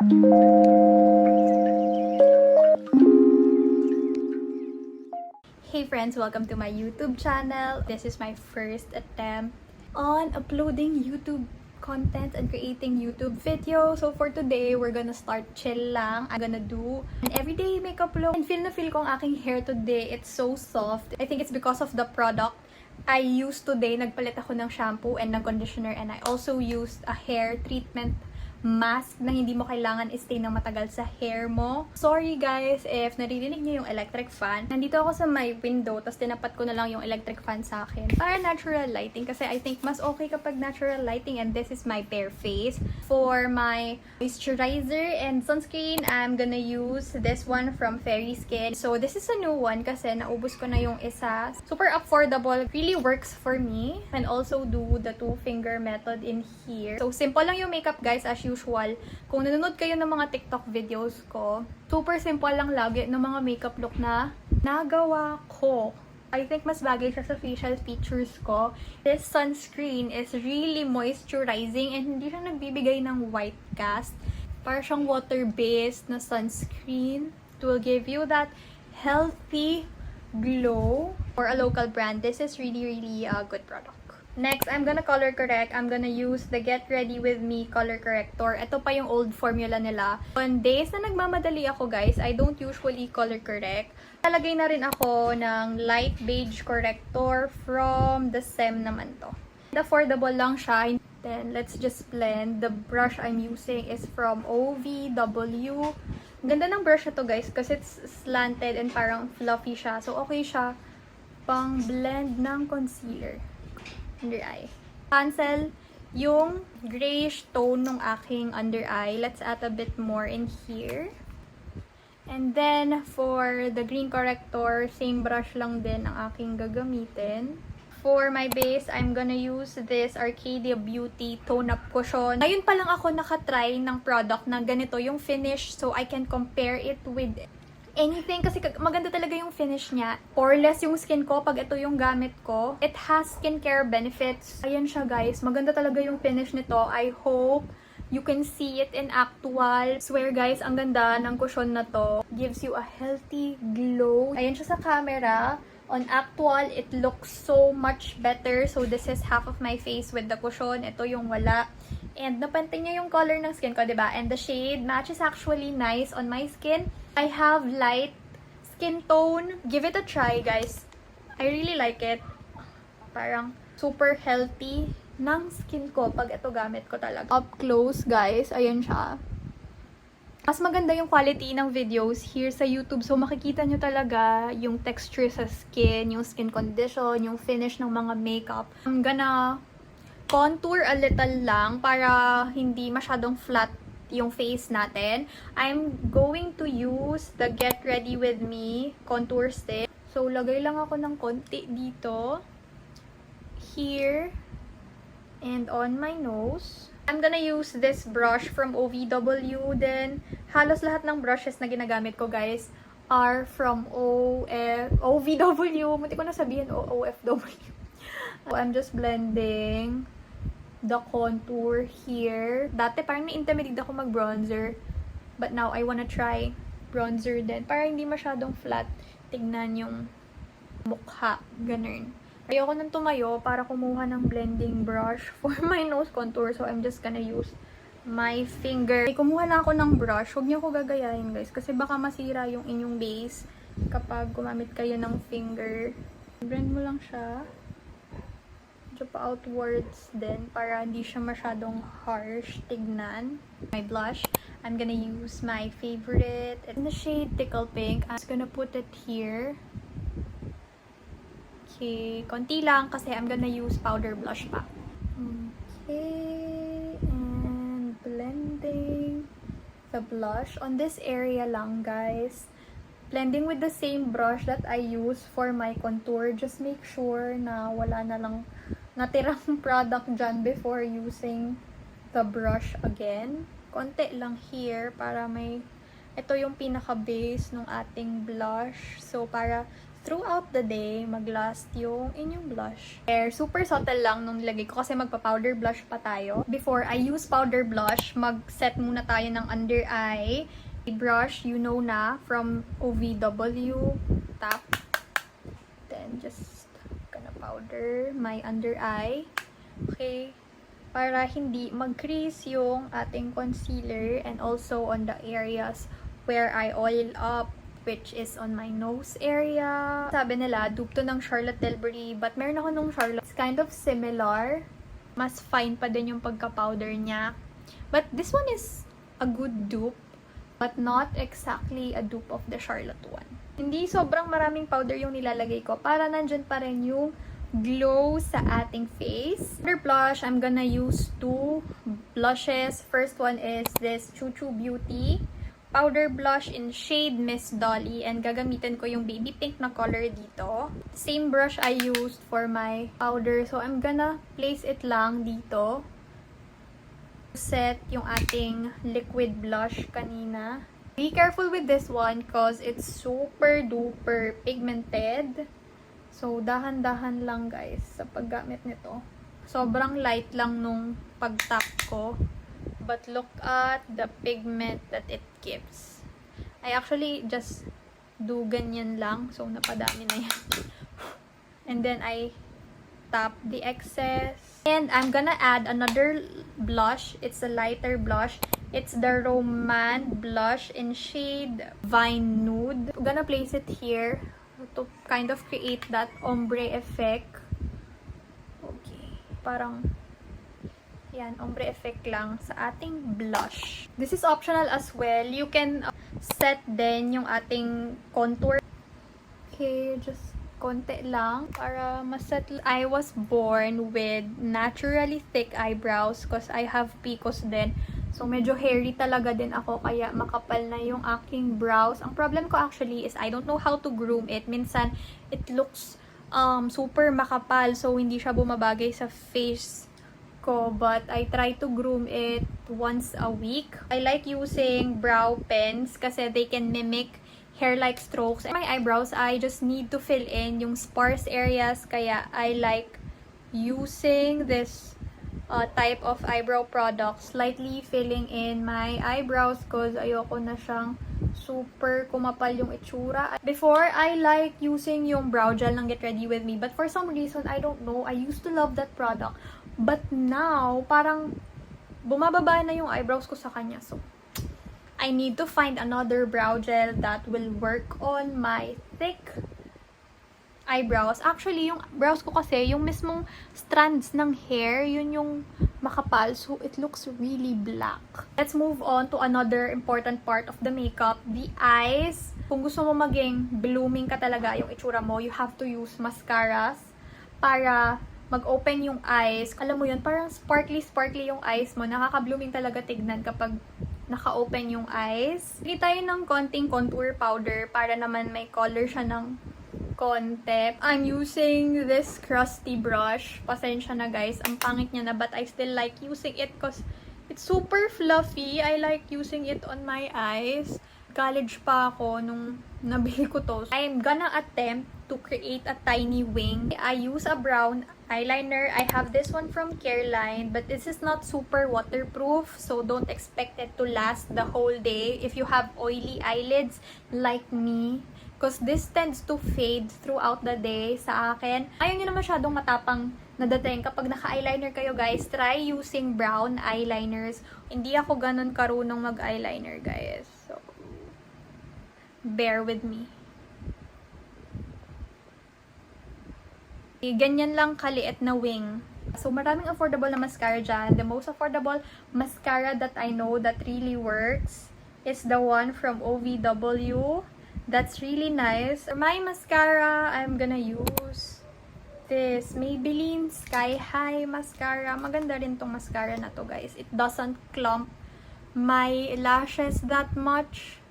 Hey friends, welcome to my YouTube channel. This is my first attempt on uploading YouTube content and creating YouTube videos. So for today, we're gonna start chill lang. I'm gonna do an everyday makeup look. And feel na feel ko ang aking hair today. It's so soft. I think it's because of the product I used today. Nagpalit ako ng shampoo and ng conditioner, and I also used a hair treatment mask na hindi mo kailangan stay na matagal sa hair mo. Sorry guys if naririnig niyo yung electric fan. Nandito ako sa my window, tapos tinapat ko na lang yung electric fan sa akin para natural lighting, kasi I think mas okay kapag natural lighting. And this is my bare face. For my moisturizer and sunscreen, I'm gonna use this one from Fairy Skin. So this is a new one kasi naubos ko na yung isa. Super affordable, really works for me. And also do the 2-finger method in here. So simple lang yung makeup guys, as usual. Kung nanonood kayo ng mga TikTok videos ko, super simple lang lagi ng mga makeup look na nagawa ko. I think mas bagay siya sa facial features ko. This sunscreen is really moisturizing and hindi siya nagbibigay ng white cast. Para siyang water-based na sunscreen. It will give you that healthy glow. For a local brand, this is really a good product. Next, I'm gonna color correct. I'm gonna use the Get Ready With Me color corrector. Ito pa yung old formula nila. On days na nagmamadali ako guys, I don't usually color correct. Talagay na rin ako ng light beige corrector from the SEM naman to. Affordable lang siya. Then, let's just blend. The brush I'm using is from OVW. Ganda ng brush na to guys kasi it's slanted and parang fluffy siya. So, okay siya pang blend ng concealer. Under eye. Cancel yung grayish tone ng aking under eye. Let's add a bit more in here. And then, for the green corrector, same brush lang din ang aking gagamitin. For my base, I'm gonna use this Arcadia Beauty Tone Up Cushion. Ngayon pa lang ako nakatry ng product na ganito yung finish, so I can compare it with anything kasi maganda talaga yung finish niya. Poreless yung skin ko pag ito yung gamit ko. It has skincare benefits. Ayan siya guys. Maganda talaga yung finish nito. I hope you can see it in actual. Swear guys, ang ganda ng cushion na to. Gives you a healthy glow. Ayan siya sa camera. On actual, it looks so much better. So this is half of my face with the cushion. Ito yung wala. And napantay niya yung color ng skin ko, diba? And the shade matches actually nice on my skin. I have light skin tone. Give it a try, guys. I really like it. Parang super healthy ng skin ko pag ito gamit ko talaga. Up close, guys. Ayan siya. Mas maganda yung quality ng videos here sa YouTube. So, makikita nyo talaga yung texture sa skin, yung skin condition, yung finish ng mga makeup. I'm gonna contour a little lang para hindi masyadong flat yung face natin. I'm going to use the Get Ready With Me contour stick. So, lagay lang ako ng konti dito, here, and on my nose. I'm gonna use this brush from OVW. Then, halos lahat ng brushes na ginagamit ko, guys, are from OVW. Munti ko na sabihin OFW. So, I'm just blending the contour here. Dati parang na-intimidate ako mag-bronzer. But now, I wanna try bronzer din. Para hindi masyadong flat. Tignan yung mukha. Ganun. Ayoko nang tumayo para kumuha ng blending brush for my nose contour. So, I'm just gonna use my finger. Kumuha na ako ng brush. Huwag niyo ko gagayahin, guys. Kasi baka masira yung inyong base kapag gumamit kayo ng finger. Blend mo lang siya. Pa outwards din para hindi siya masyadong harsh tignan. My blush, I'm gonna use my favorite in the shade Tickle Pink. I'm just gonna put it here. Okay, konti lang kasi I'm gonna use powder blush pa. Okay, and blending the blush on this area lang, guys. Blending with the same brush that I use for my contour. Just make sure na wala na lang natirang product dyan before using the brush again. Konti lang here para may ito yung pinaka-base ng ating blush. So, para throughout the day, mag-last yung inyong blush. Super subtle lang nung nilagay ko kasi magpa-powder blush pa tayo. Before I use powder blush, mag-set muna tayo ng under eye. Brush, you know na, from OVW. Tap. Then, just gonna powder my under eye. Okay. Para hindi mag-crease yung ating concealer and also on the areas where I oil up, which is on my nose area. Sabi nila, dupe to ng Charlotte Tilbury, but meron ako nung Charlotte. It's kind of similar. Mas fine pa din yung pagka-powder niya. But this one is a good dupe, but not exactly a dupe of the Charlotte one. Hindi sobrang maraming powder yung nilalagay ko para nandyan pa rin yung glow sa ating face. For blush, I'm gonna use two blushes. First one is this Choo Choo Beauty powder blush in shade Miss Dolly, and gagamitin ko yung baby pink na color dito. Same brush I used for my powder, so I'm gonna place it lang dito. Set yung ating liquid blush kanina. Be careful with this one because it's super duper pigmented. So dahan-dahan lang guys sa paggamit nito. Sobrang light lang nung pag-tap ko. But look at the pigment that it gives. I actually just do ganyan lang. So, napadami na yan. And then, I tap the excess. And I'm gonna add another blush. It's a lighter blush. It's the Roman blush in shade Vine Nude. I'm gonna place it here to kind of create that ombre effect. Okay. Parang yan, ombre effect lang sa ating blush. This is optional as well. You can set din yung ating contour. Okay, just konti lang para masettle. I was born with naturally thick eyebrows because I have PCOS din. So, medyo hairy talaga din ako kaya makapal na yung aking brows. Ang problem ko actually is I don't know how to groom it. Minsan, it looks super makapal so hindi siya bumabagay sa face ko, but I try to groom it once a week. I like using brow pens kasi they can mimic hair-like strokes. My eyebrows, I just need to fill in yung sparse areas, kaya I like using this type of eyebrow product, slightly filling in my eyebrows because ayoko na siyang super kumapal yung itsura. Before, I like using yung brow gel ng Get Ready With Me, but for some reason, I don't know, I used to love that product. But now, parang bumababa na yung eyebrows ko sa kanya. So, I need to find another brow gel that will work on my thick eyebrows. Actually, yung brows ko kasi, yung mismong strands ng hair, yun yung makapal. So, it looks really black. Let's move on to another important part of the makeup, the eyes. Kung gusto mo maging blooming ka talaga yung itsura mo, you have to use mascaras para mag-open yung eyes. Alam mo yun, parang sparkly yung eyes mo. Nakaka-blooming talaga tignan kapag naka-open yung eyes. Hindi tayo ng konting contour powder para naman may color siya ng konti. I'm using this crusty brush. Pasensya na guys, ang pangit niya na, but I still like using it because it's super fluffy. I like using it on my eyes. College pa ako nung nabili ko to. I'm gonna attempt to create a tiny wing. I use a brown eyeliner. I have this one from Careline, but this is not super waterproof, so don't expect it to last the whole day if you have oily eyelids like me. Because this tends to fade throughout the day sa akin. Ayaw nyo na masyadong matapang nadating. Kapag naka-eyeliner kayo guys, try using brown eyeliners. Hindi ako ganun karunong mag-eyeliner guys. So, bear with me. Ganyan lang kaliit na wing. So, maraming affordable na mascara dyan. The most affordable mascara that I know that really works is the one from OVW. That's really nice. For my mascara, I'm gonna use this Maybelline Sky High mascara. Maganda rin tong mascara na to guys. It doesn't clump my lashes that much.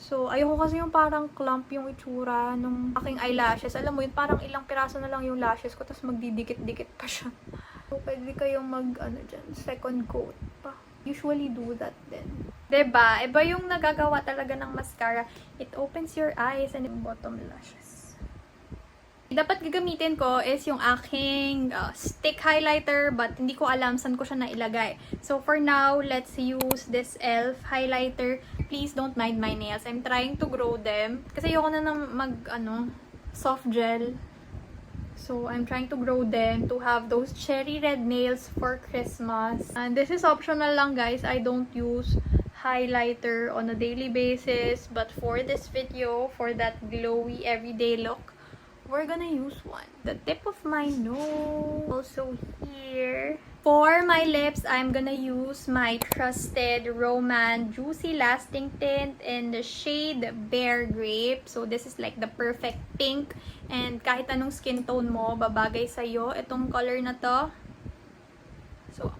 So, ayoko kasi yung parang clump yung itsura nung aking eyelashes. Alam mo yun, parang ilang piraso na lang yung lashes ko, tapos magdidikit-dikit pa siya. So, pwede kayong second coat pa. Usually do that din. Diba? Iba yung nagagawa talaga ng mascara. It opens your eyes and yung bottom lashes. Dapat gagamitin ko is yung aking stick highlighter, but hindi ko alam saan ko siya nailagay. So for now, let's use this e.l.f. highlighter. Please don't mind my nails. I'm trying to grow them. Kasi ayoko na soft gel. So I'm trying to grow them to have those cherry red nails for Christmas. And this is optional lang, guys. I don't use highlighter on a daily basis. But for this video, for that glowy everyday look, we're gonna use one. The tip of my nose. Also here. For my lips, I'm gonna use my trusted Roman Juicy Lasting Tint in the shade Bear Grape. So this is like the perfect pink. And kahit anong skin tone mo, babagay sa'yo itong color na to. So,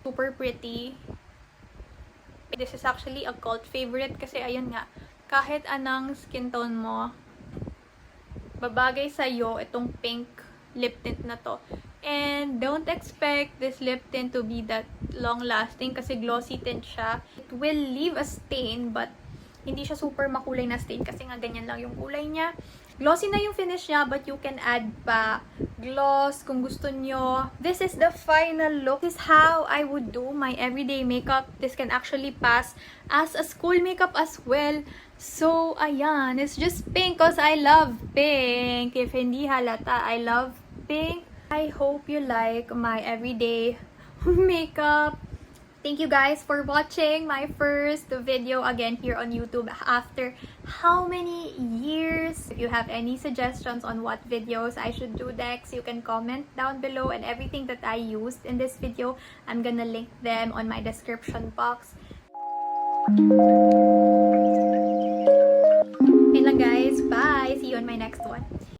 super pretty. This is actually a cult favorite kasi ayun nga, kahit anong skin tone mo, babagay sa'yo itong pink lip tint na to. And don't expect this lip tint to be that long-lasting kasi glossy tint siya. It will leave a stain, but hindi siya super makulay na stain kasi nga ganyan lang yung kulay niya. Glossy na yung finish niya, but you can add pa gloss kung gusto nyo. This is the final look. This is how I would do my everyday makeup. This can actually pass as a school makeup as well. So, ayan. It's just pink because I love pink. If hindi halata, I love pink. I hope you like my everyday makeup. Thank you guys for watching my first video again here on YouTube after how many years? If you have any suggestions on what videos I should do next, you can comment down below, and everything that I used in this video, I'm gonna link them on my description box. Okay lang guys, bye! See you on my next one.